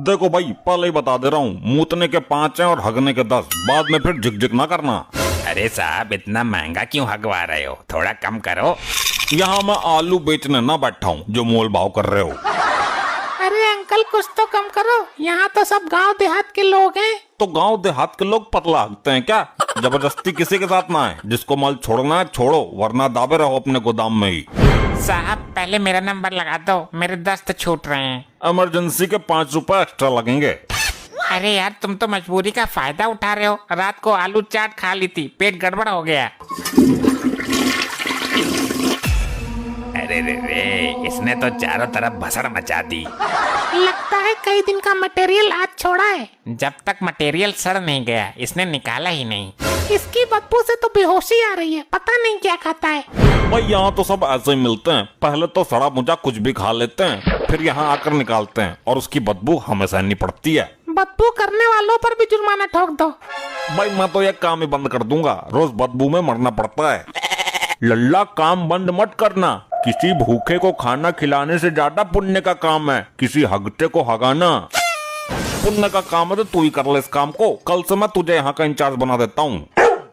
देखो भाई, पहले ही बता दे रहा हूँ, मूतने के 5 हैं और हगने के 10। बाद में फिर झिक ना करना। अरे साहब, इतना महंगा क्यों हगवा रहे हो? थोड़ा कम करो। यहाँ मैं आलू बेचने ना बैठा हूँ जो मोल भाव कर रहे हो। अरे अंकल, कुछ तो कम करो, यहाँ तो सब गांव देहात के लोग हैं। तो गांव देहात के लोग पतला हकते हैं क्या? जबरदस्ती किसी के साथ ना है। जिसको माल छोड़ना है छोड़ो, वरना दाबे रहो अपने गोदाम में ही। साहब, पहले मेरा नंबर लगा दो, मेरे दस्त छूट रहे हैं। इमरजेंसी के 5 रुपए एक्स्ट्रा लगेंगे। अरे यार, तुम तो मजबूरी का फायदा उठा रहे हो। रात को आलू चाट खा ली थी, पेट गड़बड़ हो गया। अरे रे, इसने तो चारों तरफ भसड़ मचा दी। लगता है कई दिन का मटेरियल आज छोड़ा है। जब तक मटेरियल सड़ नहीं गया, इसने निकाला ही नहीं। इसकी बदबू से तो बेहोशी आ रही है, पता नहीं क्या खाता है। भाई यहाँ तो सब ऐसे ही मिलते हैं। पहले तो सड़ा मुझा कुछ भी खा लेते हैं, फिर यहाँ आकर निकालते हैं और उसकी बदबू हमें सहनी पड़ती है। बदबू करने वालों पर भी जुर्माना ठोक दो। भाई मैं तो ये काम ही बंद कर दूंगा, रोज बदबू में मरना पड़ता है। लल्ला, काम बंद मत करना। किसी भूखे को खाना खिलाने से ज्यादा पुण्य का काम है किसी हगते को हगाना। पुण्य का काम है तो तू ही कर ले इस काम को। कल से मैं तुझे यहाँ का इंचार्ज बना देता हूँ।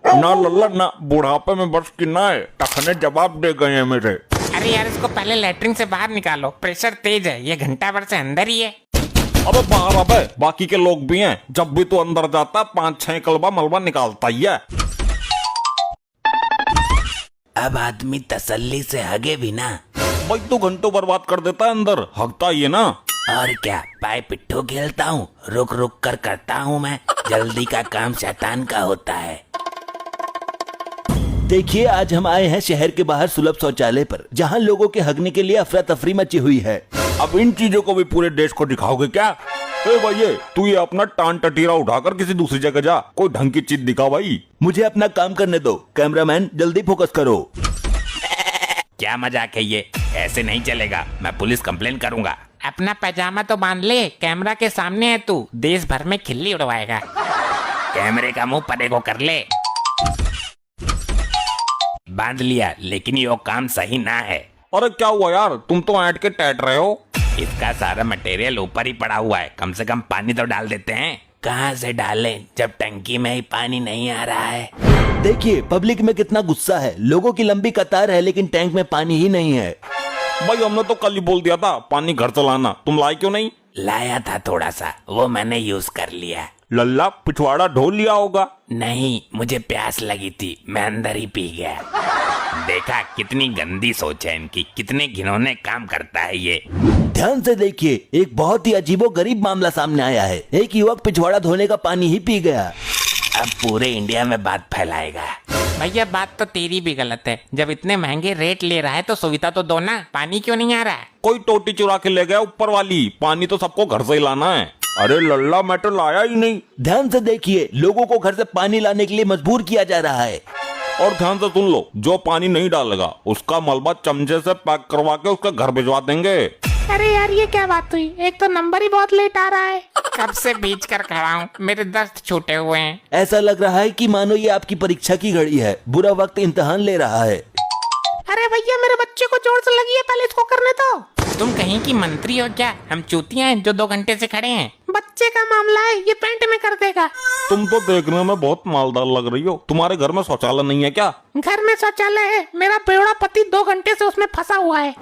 ना लल्ला ना, बुढ़ापे में बस की ना है, टखने जवाब दे गए हैं मेरे। अरे यार, इसको पहले लैट्रिन से बाहर निकालो, प्रेशर तेज है, ये घंटा भर से अंदर ही है। अबे बाहर अबे, बाकी के लोग भी हैं। जब भी तू अंदर जाता 5-6 कलबा मलबा निकालता ही है। अब आदमी तसल्ली से हगे भी ना। भाई तू घंटों बर्बाद कर देता है अंदर, हगता ही है ना। और क्या, पाए पिट्ठू खेलता हूँ, रुक रुक कर करता हूँ मैं। जल्दी का काम शैतान का होता है। देखिए, आज हम आए हैं शहर के बाहर सुलभ शौचालय पर, जहां लोगों के हगने के लिए अफरा तफरी मची हुई है। अब इन चीजों को भी पूरे देश को दिखाओगे क्या? भाई तू ये अपना टान टटीरा उठाकर किसी दूसरी जगह जा, कोई ढंग की चीज दिखा भाई। मुझे अपना काम करने दो। कैमरामैन, जल्दी फोकस करो। क्या मजाक है ये? ऐसे नहीं चलेगा, मैं पुलिस कंप्लेन करूंगा। अपना पैजामा तो बांध ले, कैमरा के सामने है तू, देश भर में खिल्ली उड़वाएगा। कैमरे का मुंह परे को कर ले। बांध लिया, लेकिन ये काम सही ना है। अरे क्या हुआ यार, तुम तो ऐंठ के टैट रहे हो। इसका सारा मटेरियल ऊपर ही पड़ा हुआ है, कम से कम पानी तो डाल देते हैं। कहाँ से डालें जब टंकी में ही पानी नहीं आ रहा है? देखिए, पब्लिक में कितना गुस्सा है। लोगों की लंबी कतार है, लेकिन टैंक में पानी ही नहीं है। भाई हमने तो कल ही बोल दिया था पानी घर से लाना, तुम लाए क्यों नहीं? लाया था थोड़ा सा, वो मैंने यूज कर लिया। लल्ला, पिछवाड़ा ढो लिया होगा। नहीं, मुझे प्यास लगी थी, मैं अंदर ही पी गया। देखा, कितनी गंदी सोच है इनकी, कितने घिनौने काम करता है ये। ध्यान से देखिए, एक बहुत ही अजीबो गरीब मामला सामने आया है। एक युवक पिछवाड़ा धोने का पानी ही पी गया। अब पूरे इंडिया में बात फैलाएगा। भैया, बात तो तेरी भी गलत है। जब इतने महंगे रेट ले रहा है तो सुविधा तो दो ना। पानी क्यों नहीं आ रहा है? कोई टोटी चुरा के ले गया ऊपर वाली। पानी तो सबको घर से ही लाना है। अरे लल्ला, मैं तो लाया ही नहीं। ध्यान से देखिए, लोगों को घर से पानी लाने के लिए मजबूर किया जा रहा है। और ध्यान से सुन लो, जो पानी नहीं डालेगा उसका मलबा चमचे से पैक करवा के उसका घर भिजवा देंगे। अरे यार, ये क्या बात हुई? एक तो नंबर ही बहुत लेट आ रहा है। कब से बीच कर खड़ा हूँ, मेरे दस्त छूटे हुए हैं। ऐसा लग रहा है कि मानो ये आपकी परीक्षा की घड़ी है। बुरा वक्त इम्तिहान ले रहा है। अरे भैया, मेरे बच्चे को जोर से लगी है, पहले इसको करने दो। तुम कहीं की मंत्री हो क्या? हम चूतियां हैं जो 2 घंटे से खड़े हैं। बच्चे का मामला है, ये पेंट में कर देगा। तुम तो देखने में बहुत मालदार लग रही हो। तुम्हारे घर में शौचालय नहीं है क्या? घर में शौचालय है, मेरा बेवड़ा पति 2 घंटे से उसमें फंसा हुआ है।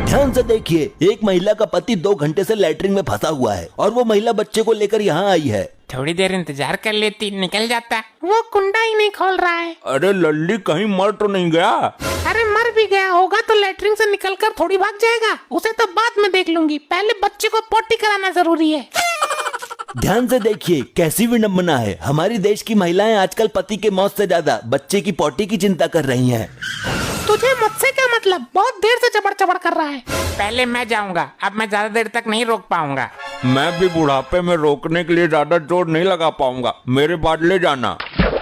ध्यान से देखिए, एक महिला का पति 2 घंटे से लैट्रिन में फंसा हुआ है और वो महिला बच्चे को लेकर यहाँ आई है। थोड़ी देर इंतजार कर लेती, निकल जाता। वो कुंडा ही नहीं खोल रहा है। अरे लल्ली, कहीं मर तो नहीं गया? अरे मर भी गया होगा तो लैट्रिन से निकलकर थोड़ी भाग जाएगा। उसे तो बाद में देख लूंगी, पहले बच्चे को पोटी कराना जरूरी है। ध्यान से देखिए, कैसी विडम्बना है। हमारी देश की महिलाएं आजकल पति के मौत से ज्यादा बच्चे की पोटी की चिंता कर रही हैं। तुझे मुझसे क्या मतलब? बहुत देर से चबड़ चबड़ कर रहा है। पहले मैं जाऊंगा, अब मैं ज्यादा देर तक नहीं रोक पाऊंगा। मैं भी बुढ़ापे में रोकने के लिए ज्यादा जोर नहीं लगा पाऊंगा, मेरे बाद ले जाना।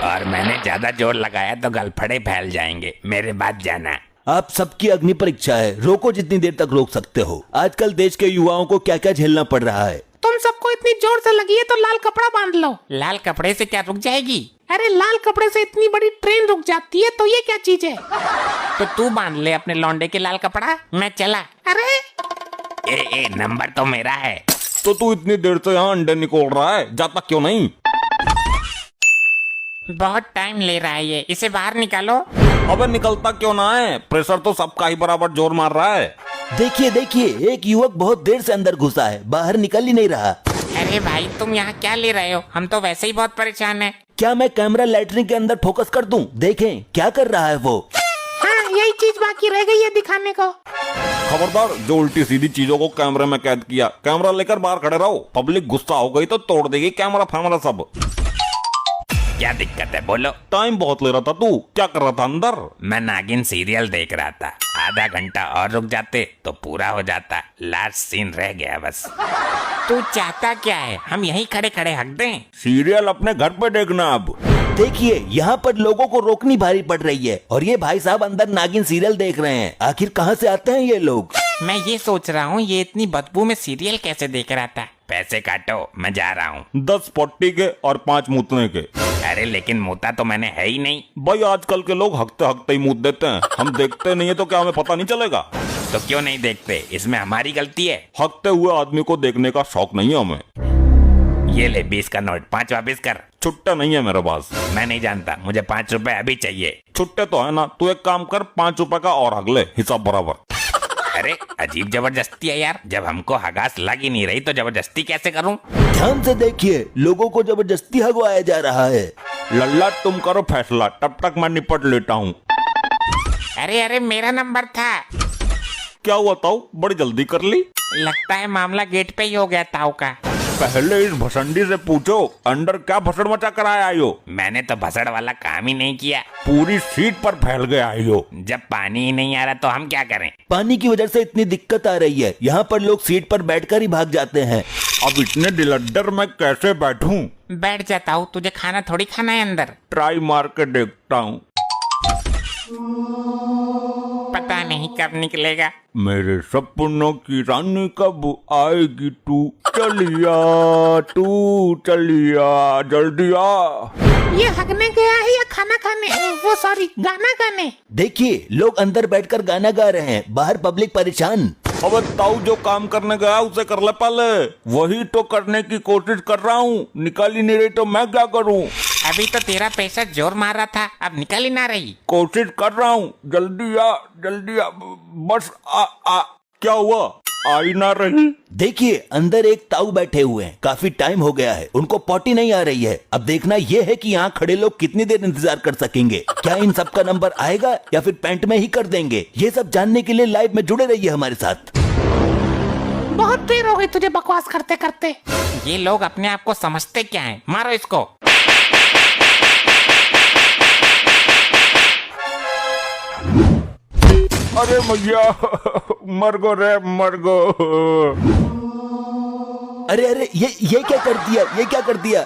और मैंने ज्यादा जोर लगाया तो गलफड़े फैल जाएंगे, मेरे बाद जाना। आप सबकी अग्नि परीक्षा है, रोको जितनी देर तक रोक सकते हो। आजकल देश के युवाओं को क्या क्या झेलना पड़ रहा है। तुम सबको इतनी जोर से लगी है तो लाल कपड़ा बांध लो। लाल कपड़े से क्या रुक जाएगी? अरे लाल कपड़े से इतनी बड़ी ट्रेन रुक जाती है तो ये क्या चीज है? तो तू बांध ले अपने लौंडे के लाल कपड़ा, मैं चला। अरे ए नंबर तो मेरा है। तो तू इतनी देर से यहाँ अंडे निकोल रहा है, जाता क्यों नहीं? बहुत टाइम ले रहा है ये, इसे बाहर निकालो। अबे निकलता क्यों ना है? प्रेशर तो सबका ही बराबर जोर मार रहा है। देखिए देखिए, एक युवक बहुत देर से अंदर घुसा है, बाहर निकल ही नहीं रहा। अरे भाई तुम यहाँ क्या ले रहे हो? हम तो वैसे ही बहुत परेशान हैं। क्या मैं कैमरा लैट्रिन के अंदर फोकस कर दूं? देखें क्या कर रहा है वो। हाँ यही चीज बाकी रह गई है दिखाने को। खबरदार, जो उल्टी सीधी चीजों को कैमरे में कैद किया, कैमरा लेकर बाहर खड़े रहो। पब्लिक गुस्सा हो गई तो तोड़ देगी कैमरा फैमरा सब। क्या दिक्कत है बोलो। टाइम बहुत ले रहा था, तू क्या कर रहा था अंदर? मैं नागिन सीरियल देख रहा था, आधा घंटा और रुक जाते तो पूरा हो जाता, लास्ट सीन रह गया बस। तू चाहता क्या है? हम यहीं खड़े खड़े हक दें? सीरियल अपने घर पे देखना अब। देखिए यहाँ पर लोगों को रोकनी भारी पड़ रही है और ये भाई साहब अंदर नागिन सीरियल देख रहे हैं। आखिर कहाँ से आते हैं ये लोग? मैं ये सोच रहा हूँ ये इतनी बदबू में सीरियल कैसे देख रहा था। पैसे काटो, मैं जा रहा हूँ। 10 पट्टी के और 5 मूतने के। अरे लेकिन मुता तो मैंने है ही नहीं। भाई आजकल के लोग हकते हकते ही मूत देते हैं, हम देखते नहीं है तो क्या हमें पता नहीं चलेगा? तो क्यों नहीं देखते, इसमें हमारी गलती है? हकते हुए आदमी को देखने का शौक नहीं है हमें। ये ले 20 का नोट, 5 वापिस कर। छुट्टा नहीं है मेरे पास। मैं नहीं जानता, मुझे 5 रुपए अभी चाहिए। छुट्टे तो है ना, तू एक काम कर, 5 रुपए का और हक ले, हिसाब बराबर। अरे अजीब जबरदस्ती है यार, जब हमको हगास लग ही नहीं रही तो जबरदस्ती कैसे करूं? ध्यान से देखिए, लोगों को जबरदस्ती हगवाया जा रहा है। लल्ला तुम करो फैसला, तब तक मैं निपट लेता हूँ। अरे अरे मेरा नंबर था। क्या हुआ ताऊ, बड़ी जल्दी कर ली? लगता है मामला गेट पे ही हो गया ताऊ का। पहले इस भसंडी से पूछो अंदर क्या भसड़ मचा कर आए हो। मैंने तो भसड़ वाला काम ही नहीं किया। पूरी सीट पर फैल गए आई हो। जब पानी ही नहीं आ रहा तो हम क्या करें? पानी की वजह से इतनी दिक्कत आ रही है, यहाँ पर लोग सीट पर बैठकर ही भाग जाते हैं। अब इतने डिलड्डर मैं कैसे बैठूं? बैठ जाता हूँ, तुझे खाना थोड़ी खाना है अंदर। ट्राई मार के देखता हूँ। पता नहीं कब निकलेगा। मेरे सपनों की रानी कब आएगी तू? चलिया तू चलिया, जल्दी आ। ये हगने गया है या खाना खाने, वो सॉरी गाना गाने? देखिए लोग अंदर बैठकर गाना गा रहे हैं, बाहर पब्लिक परेशान। अब ताऊ जो काम करने गया उसे कर ले पहले। वही तो करने की कोशिश कर रहा हूँ, निकाल ही नहीं रही तो मैं क्या करूँ? अभी तो तेरा पैसा जोर मार रहा था, अब निकल ही ना रही। कोशिश कर रहा हूँ, जल्दी आ जल्दी आ, बस आ। क्या हुआ, आ ही ना रही? देखिए अंदर एक ताऊ बैठे हुए हैं, काफी टाइम हो गया है, उनको पॉटी नहीं आ रही है। अब देखना यह है कि यहाँ खड़े लोग कितनी देर इंतजार कर सकेंगे। क्या इन सब का नंबर आएगा या फिर पेंट में ही कर देंगे? ये सब जानने के लिए लाइव में जुड़े रहिए हमारे साथ। बहुत देर हो गई तुझे बकवास करते करते। ये लोग अपने आप को समझते क्या है? मारो इसको। अरे मैया, मर गो रे मर गो। अरे अरे ये क्या कर दिया, ये क्या कर दिया?